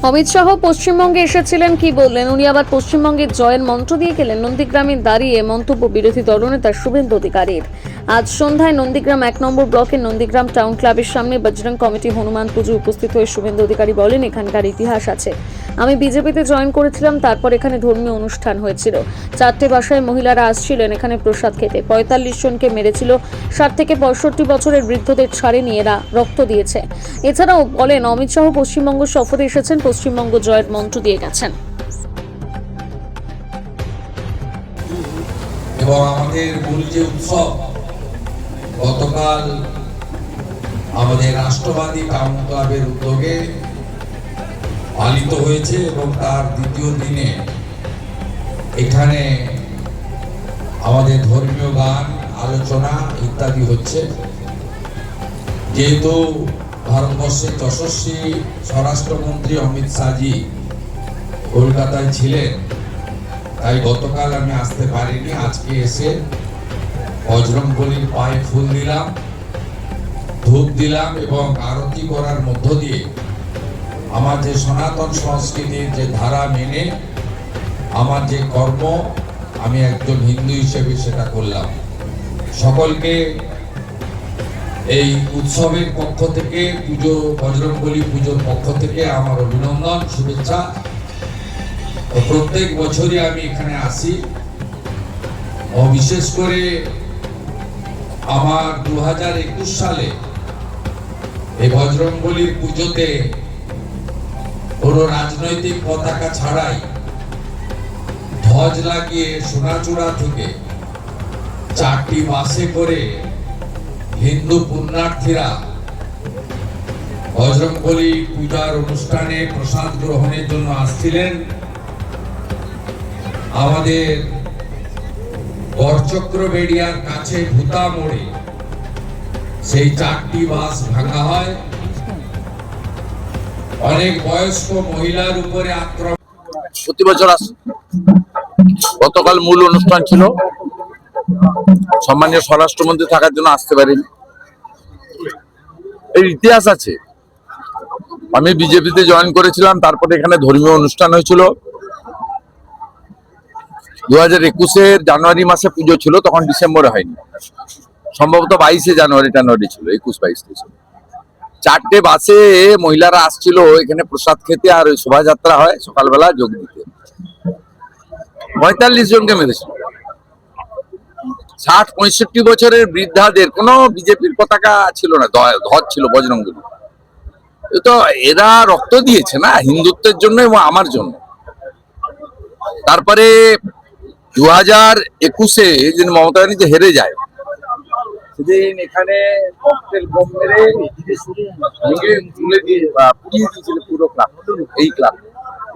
অমিত শাহ পশ্চিমবঙ্গে এসেছিলেন, কি বললেন উনি? আবার পশ্চিমবঙ্গের জয়ের মন্ত্র দিয়ে গেলেন। নন্দীগ্রামে দাঁড়িয়ে মন্তব্য বিরোধী দলনেতা শুভেন্দু অধিকারীর। আজ সন্ধ্যায় নন্দীগ্রাম 1 নম্বর ব্লকের নন্দীগ্রাম টাউন ক্লাবের সামনে বজরং কমিটি হনুমান পুজো উপস্থিত হয়ে শুভেন্দু অধিকারী বলেন, এখানকার ইতিহাস আছে। আমি বিজেপিতে জয়েন করেছিলাম, তারপর এখানে ধর্মীয় অনুষ্ঠান হয়েছিল। 4টে বাসায় মহিলারা আসছিলেন এখানে প্রসাদ খেতে। 45 জনকে মেরেছিল। 60 থেকে 65 বছরের বৃদ্ধদের ছাড়েনি, এরা রক্ত দিয়েছে। এছাড়াও বলেন, অমিত শাহ পশ্চিমবঙ্গ সফরে এসেছেন, পশ্চিমবঙ্গ জয়ের মন্ত্র দিয়ে গেছেন। এবং আমাদের মূল যে উৎসব গতকাল আমাদের রাষ্ট্রবাদী টাউন ক্লাবের উদ্যোগে পালিত হয়েছে এবং তার দ্বিতীয় দিনে এখানে আমাদের ধর্মীয় গান, আলোচনা ইত্যাদি হচ্ছে। যেহেতু ভারতবর্ষের যশস্বী স্বরাষ্ট্রমন্ত্রী অমিত শাহজি কলকাতায় ছিলেন, তাই গতকাল আমি আসতে পারিনি। আজকে এসে বজরংবলীর পায়ে ফুল দিলাম, ধূপ দিলাম এবং আরতি করার মধ্য দিয়ে আমার যে সনাতন সংস্কৃতির যে ধারা মেনে আমার যে কর্ম, আমি একজন হিন্দু হিসেবে সেটা করলাম। সকলকে এই উৎসবের পক্ষ থেকে, বজরংবলী পুজোর পক্ষ থেকে আমার অভিনন্দন, শুভেচ্ছা। প্রত্যেক বছরই আমি এখানে আসি ও বিশেষ করে আমার 2021 সালে এই বজরংবলীর পুজোতে কোনো রাজনৈতিক পতাকা ছাড়াই ধ্বজ লাগিয়ে সোনাচূড়া থেকে 4টি বাসে করে হিন্দু পুণ্যার্থীরা বজরংবলী পূজার অনুষ্ঠানে প্রসাদ গ্রহণের জন্য আসছিলেন। আমাদের গড়চক্রবেড়িয়ার কাছে ভূতা মোড়ে সেই 4টি বাস ভাঙা হয়। অনেক বয়স্ক মহিলার উপরে আক্রমণ। প্রতি বছর আসে। গতকাল মূল অনুষ্ঠান ছিল, সম্মানীয় স্বরাষ্ট্রমন্ত্রী থাকার জন্য আসতে পারিনি। এর ইতিহাস আছে। আমি বিজেপিতে জয়েন করেছিলাম, তারপরে এখানে ধর্মীয় অনুষ্ঠান হয়েছিল। 2021 জানুয়ারি মাসে পুজো ছিল, তখন ডিসেম্বরে হয়নি, সম্ভবত 22 জানুয়ারি ছিল, 21-22 ছিল। 4টে বাসে মহিলারা আসছিল এখানে প্রসাদ খেতে, আর ওই শোভাযাত্রা হয় সকালবেলা যোগ দিতে। 45 জনকে মেরেছিল। 60-65 বছরের বৃদ্ধাদের, কোনো বিজেপির পতাকা ছিল না, ধ্বজ ছিল বজরংবলী। তো এরা রক্ত দিয়েছে না হিন্দুত্বের জন্য এবং আমার জন্য। তারপরে 2021-এ যেদিন মমতা ব্যানার্জি হেরে যায়, সেদিন এখানে বোম মেরে তুলে দিয়ে পুড়িয়ে দিয়েছিল পুরো ক্লাব, এই ক্লাব।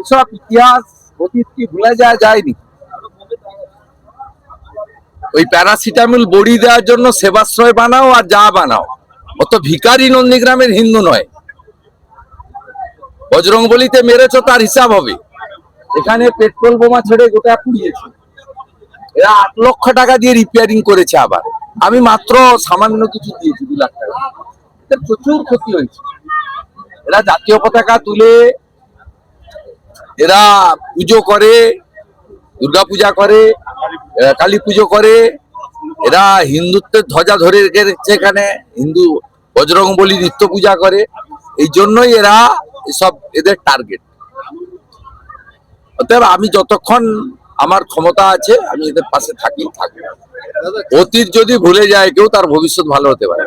এসব ইতিহাস অতীত কি ভুলে যায়নি? ওই প্যারাসিটামল বড়ি দেওয়ার জন্য সেবাশ্রয় বানাও আর যা বানাও, অত ভিখারি নন্দীগ্রামের হিন্দু নয়। বজরংবলীতে মেরেছ, তার হিসাব হবে। এখানে পেট্রোল বোমা ছেড়ে গোটা পুড়িয়েছে। এরা 8 লক্ষ টাকা দিয়ে রিপেয়ারিং করেছে। আবার আমি মাত্র সামান্য কিছু দিয়েছি, 2 লাখ টাকা। প্রচুর ক্ষতি হয়েছে। এরা জাতীয় পতাকা তুলে, এরা পুজো করে, দুর্গা পূজা করে, কালী পুজো করে। এরা হিন্দুত্বের ধ্বজা ধরে রেখেছে এখানে, হিন্দু বজরংবলী নিত্য পূজা করে। এই জন্যই এরা এসব এদের টার্গেট। অতএব আমি যতক্ষণ আমার ক্ষমতা আছে আমি এদের পাশে থাকবো। অতীত যদি ভুলে যায় কেউ, তার ভবিষ্যৎ ভালো হতে পারে।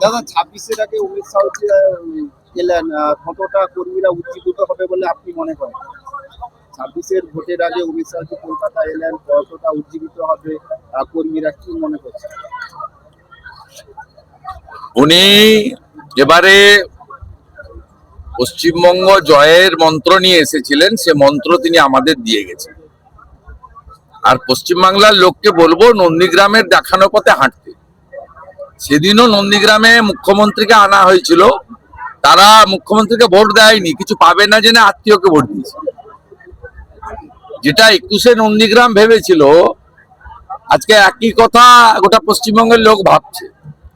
দাদা 26-এর আগে অমিত শাহ এলেন, কতটা কর্মীরা উজ্জীবিত হবে বলে আপনি মনে করেন? 26-এর ভোটের আগে অমিত শাহ কলকাতা এলেন, কতটা উজ্জীবিত হবে কর্মীরা, কি মনে করছেন? উনি এবারে পশ্চিমবঙ্গ জয়ের মন্ত্র নিয়ে এসেছিলেন, সে মন্ত্র তিনি আমাদের দিয়ে গেছেন। আর পশ্চিমবাংলার লোককে বলবো নন্দীগ্রামের দেখানো পথে হাঁটতে। সেদিনও নন্দীগ্রামে মুখ্যমন্ত্রীকে আনা হয়েছিল, তারা মুখ্যমন্ত্রীকে ভোট দেয়নি, কিছু পাবে না জেনে আত্মীয়কে ভোট দিয়েছে। যেটা 21-এ নন্দীগ্রাম ভেবেছিল, আজকে একই কথা গোটা পশ্চিমবঙ্গের লোক ভাবছে।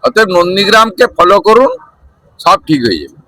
অতএব নন্দীগ্রামকে ফলো করুন, সব ঠিক হয়ে যাবে।